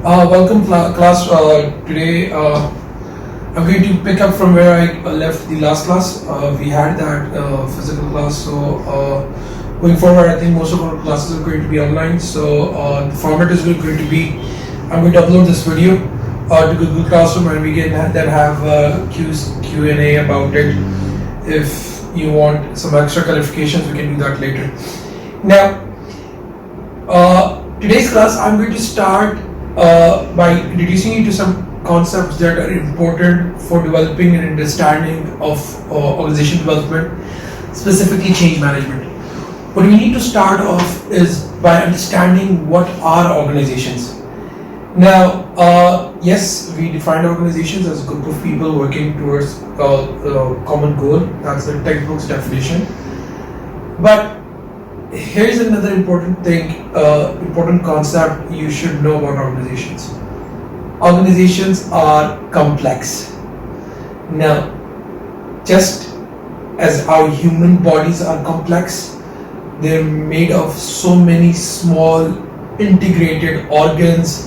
Welcome class. Today I'm going to pick up from where I left the last class. We had that physical class, so going forward I think most of our classes are going to be online. So the format is going to be, I'm going to upload this video to Google Classroom, and we can then have Q&A about it. If you want some extra clarifications, we can do that later. Now today's class I'm going to start by introducing you to some concepts that are important for developing an understanding of organization development, specifically change management. What we need to start off is by understanding what are organizations. Now, yes, we define organizations as a group of people working towards a common goal. That's the textbook's definition. But here's another important thing, important concept you should know about organizations. Organizations are complex. Now, just as our human bodies are complex, they're made of so many small integrated organs.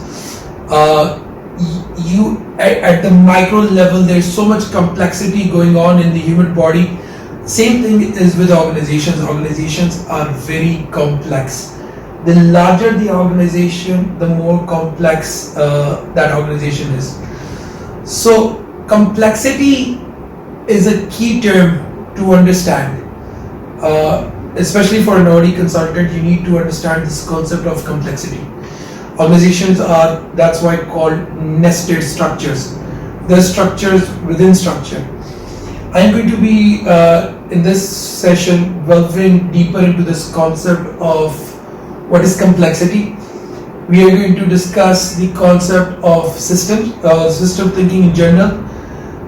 At the micro level, there's so much complexity going on in the human body. Same thing is with organizations. Organizations are very complex. The larger the organization, the more complex that organization is. So complexity is a key term to understand. Especially for a nerdy consultant, you need to understand this concept of complexity. Organizations are, that's why called nested structures. They're structures within structure. I'm going to be in this session delving deeper into this concept of what is complexity. We are going to discuss the concept of system thinking in general.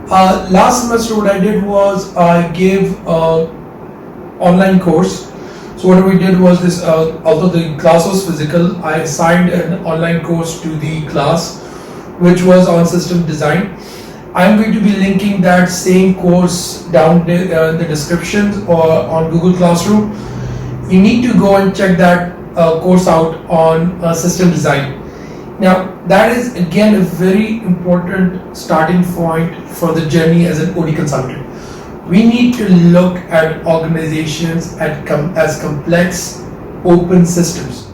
Last semester what I did was I gave an online course. So what we did was this, although the class was physical, I assigned an online course to the class which was on system design. I'm going to be linking that same course down in the descriptions or on Google Classroom. You need to go and check that course out on system design. Now, that is again a very important starting point for the journey as an OD consultant. We need to look at organizations as complex open systems.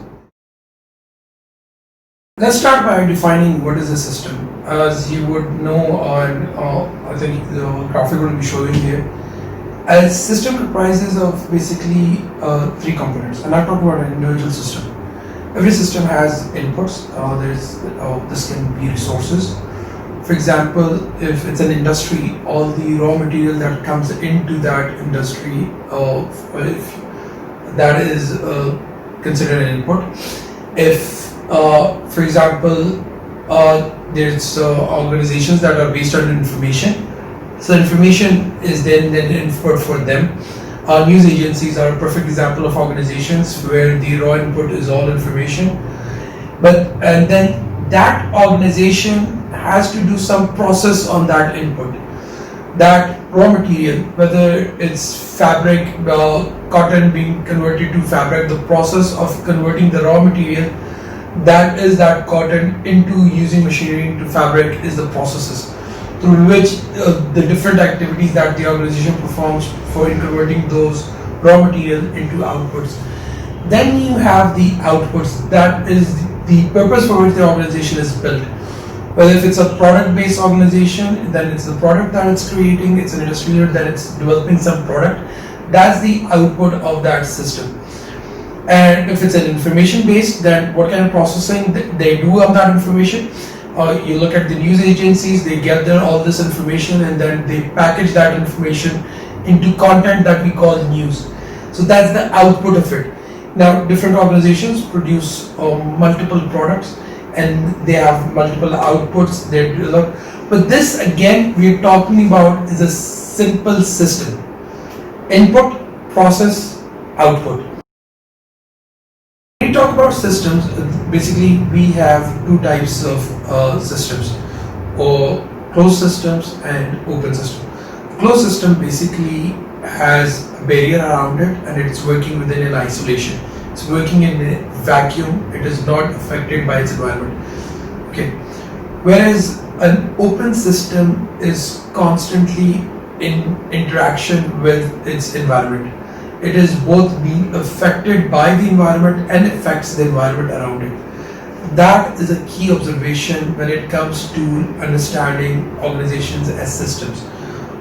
Let's start by defining what is a system. As you would know, I think the graphic will be showing here. A system comprises of basically three components, and I'm talking about an individual system. Every system has inputs. This can be resources. For example, if it's an industry, all the raw material that comes into that industry, if that is considered an input. If, for example, there's organizations that are based on information. So information is then input for them. News agencies are a perfect example of organizations where the raw input is all information. And then that organization has to do some process on that input. That raw material, whether it's fabric, cotton being converted to fabric, the process of converting the raw material, that is that cotton into using machinery into fabric, is the processes through which the different activities that the organization performs for converting those raw material into outputs. Then you have the outputs, that is the purpose for which the organization is built. Whether if it's a product-based organization, then it's the product that it's creating, it's an industry leader that it's developing some product. That's the output of that system. And if it's an information based, then what kind of processing they do on that information? You look at the news agencies, they gather all this information and then they package that information into content that we call news. So that's the output of it. Now, different organizations produce multiple products and they have multiple outputs they develop. But this again, we're talking about is a simple system. Input, process, output. When we talk about systems, basically we have two types of systems, or closed systems and open system. Closed system basically has a barrier around it and it's working within an isolation. It's working in a vacuum, it is not affected by its environment. Okay. Whereas an open system is constantly in interaction with its environment. It is both being affected by the environment and affects the environment around it. That is a key observation when it comes to understanding organizations as systems.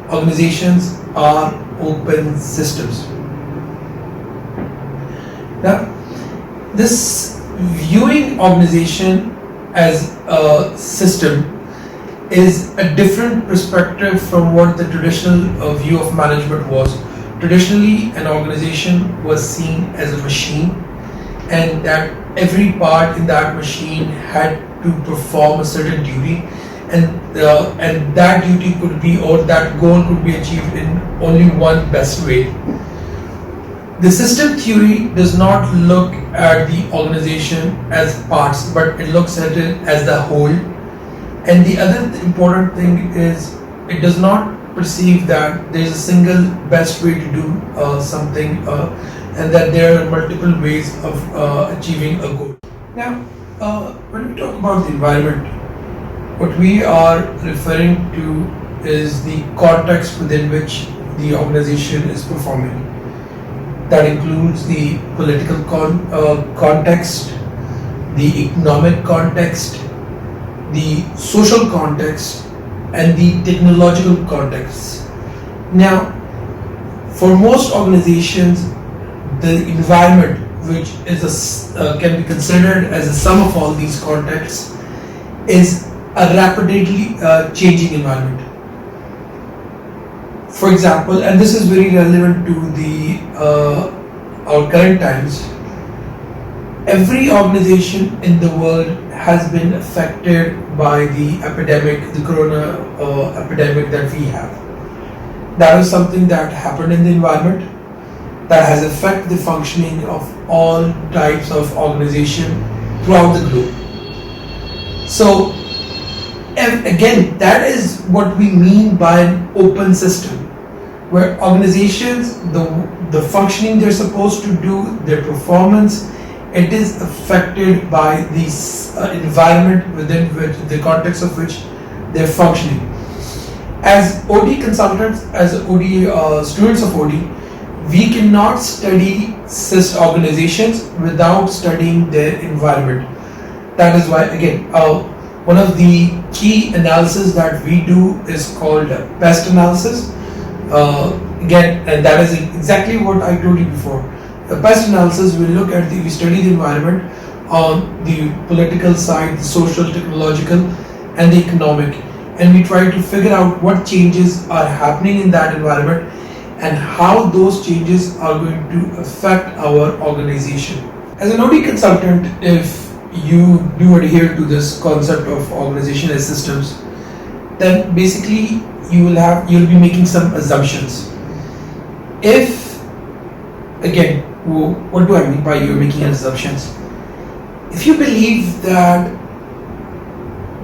Organizations are open systems. Now, this viewing organization as a system is a different perspective from what the traditional view of management was. Traditionally, an organization was seen as a machine, and that every part in that machine had to perform a certain duty, and that duty could be, or that goal could be achieved in only one best way. The system theory does not look at the organization as parts, but it looks at it as the whole. And the other important thing is it does not perceive that there is a single best way to do something, and that there are multiple ways of achieving a goal. Now, when we talk about the environment, what we are referring to is the context within which the organization is performing. That includes the political context, the economic context, the social context, and the technological context. Now, for most organizations, the environment, which is can be considered as a sum of all these contexts, is a rapidly changing environment. For example, and this is very relevant to the our current times, every organization in the world has been affected by the epidemic, the corona epidemic that we have. That is something that happened in the environment that has affected the functioning of all types of organization throughout the globe. So, again, that is what we mean by an open system, where organizations, the functioning they're supposed to do, their performance, it is affected by the environment within which, the context of which they're functioning. As OD consultants, as OD students of OD, we cannot study CIS organizations without studying their environment. That is why, again, one of the key analysis that we do is called pest analysis. Again, and that is exactly what I told you before. The pest analysis will look at we study the environment on the political side, the social, technological, and the economic, and we try to figure out what changes are happening in that environment and how those changes are going to affect our organization. As an OD consultant, if you do adhere to this concept of organization as systems, then basically you'll be making some assumptions. If, again, what do I mean by you're making assumptions? If you believe that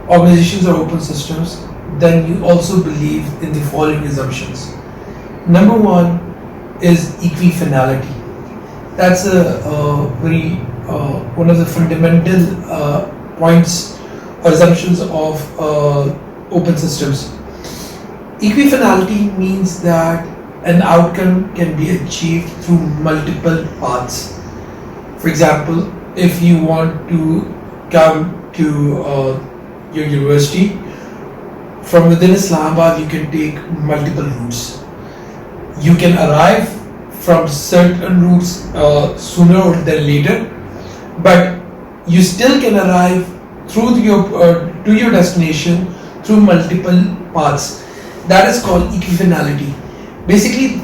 organizations are open systems, then you also believe in the following assumptions. Number one is equifinality. That's one of the fundamental points or assumptions of open systems. Equifinality means that an outcome can be achieved through multiple paths. For example, if you want to come to your university from within Islamabad, you can take multiple routes. You can arrive from certain routes sooner than later, but you still can arrive through to your destination through multiple paths. That is called equifinality. Basically,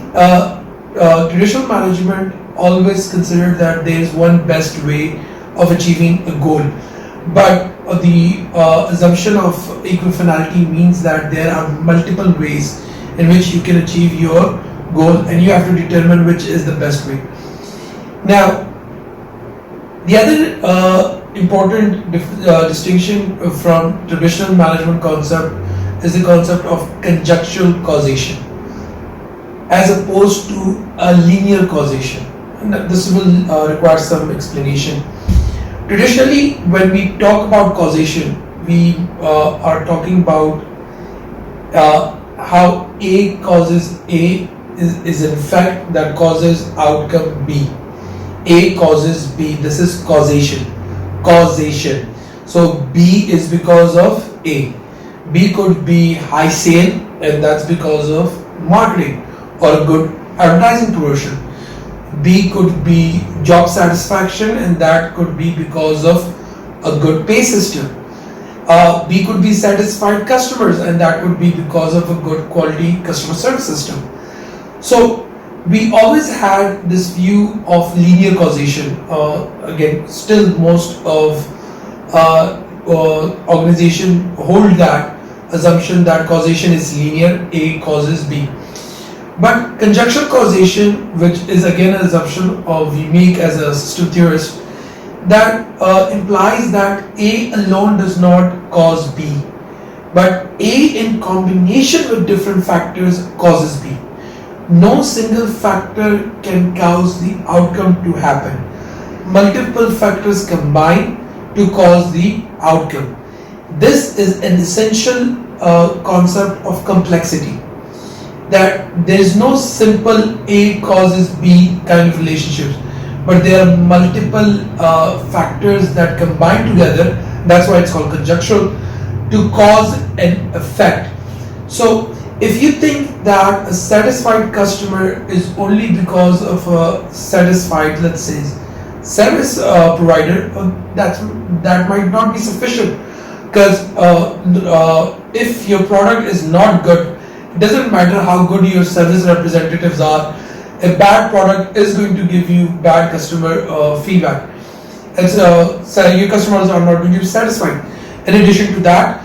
traditional management always considered that there is one best way of achieving a goal, but the assumption of equifinality means that there are multiple ways in which you can achieve your goal, and you have to determine which is the best way. Now, the other important distinction from traditional management concept is the concept of conjectural causation, as opposed to a linear causation. And this will require some explanation. Traditionally, when we talk about causation, we are talking about how A causes A is an effect that causes outcome B. A causes B. This is causation. Causation. So B is because of A. B could be high sale, and that's because of marketing or a good advertising promotion. B could be job satisfaction, and that could be because of a good pay system. B could be satisfied customers, and that could be because of a good quality customer service system. So we always had this view of linear causation. Again, still most of organization hold that assumption that causation is linear, A causes B. But conjectural causation, which is again an assumption we make as a system theorist, that implies that A alone does not cause B, but A in combination with different factors causes B. No single factor can cause the outcome to happen. Multiple factors combine to cause the outcome. This is an essential concept of complexity, that there is no simple A causes B kind of relationships, but there are multiple factors that combine together. That's why it's called conjectural, to cause an effect. So if you think that a satisfied customer is only because of a satisfied, let's say, service provider, that might not be sufficient, because if your product is not good, it doesn't matter how good your service representatives are. A bad product is going to give you bad customer feedback, and so your customers are not going to be satisfied. In addition to that,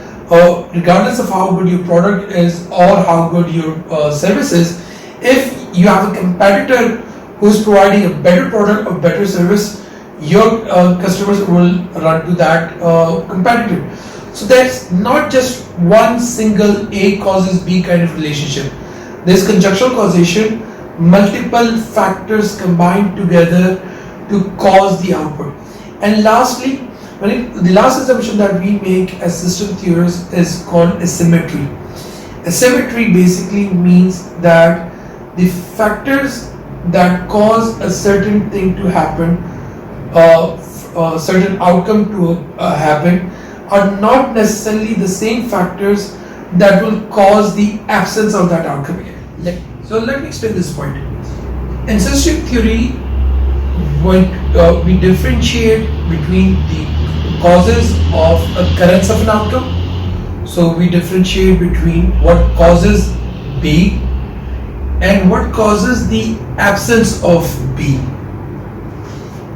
regardless of how good your product is or how good your service is, if you have a competitor who's providing a better product or better service, your customers will run to that competitor. So there's not just one single A causes B kind of relationship. There's conjectural causation, multiple factors combined together to cause the output. And lastly, the last assumption that we make as system theorists is called asymmetry. Asymmetry basically means that the factors that cause a certain thing to happen, a certain outcome to happen, are not necessarily the same factors that will cause the absence of that outcome. So let me explain this point. In system theory, when we differentiate between the causes of occurrence of an outcome, so we differentiate between what causes B and what causes the absence of B.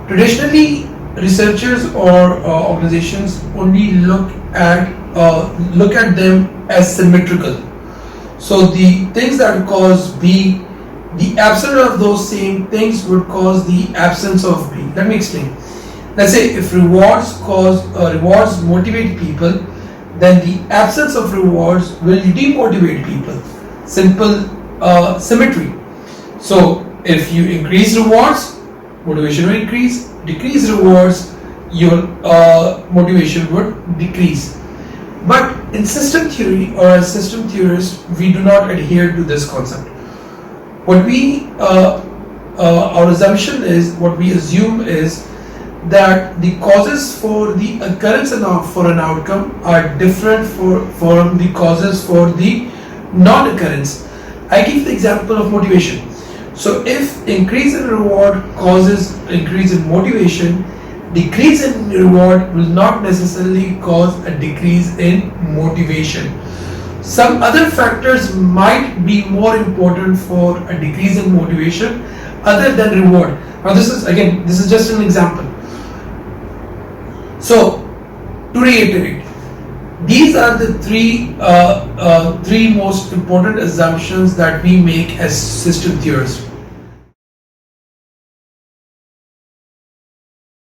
Traditionally, researchers or organizations only look at them as symmetrical. So the things that cause B, the absence of those same things would cause the absence of B. Let me explain. Let's say if rewards motivate people, then the absence of rewards will demotivate people. Simple symmetry. So if you increase rewards, motivation will increase. Decrease rewards, your motivation would decrease. But in system theory, or as system theorists, we do not adhere to this concept. What our assumption is, what we assume is that the causes for the occurrence for an outcome are different from the causes for the non-occurrence. I give the example of motivation. So if increase in reward causes increase in motivation, decrease in reward will not necessarily cause a decrease in motivation. Some other factors might be more important for a decrease in motivation other than reward. Now this is just an example. So to reiterate, these are the three most important assumptions that we make as system theorists.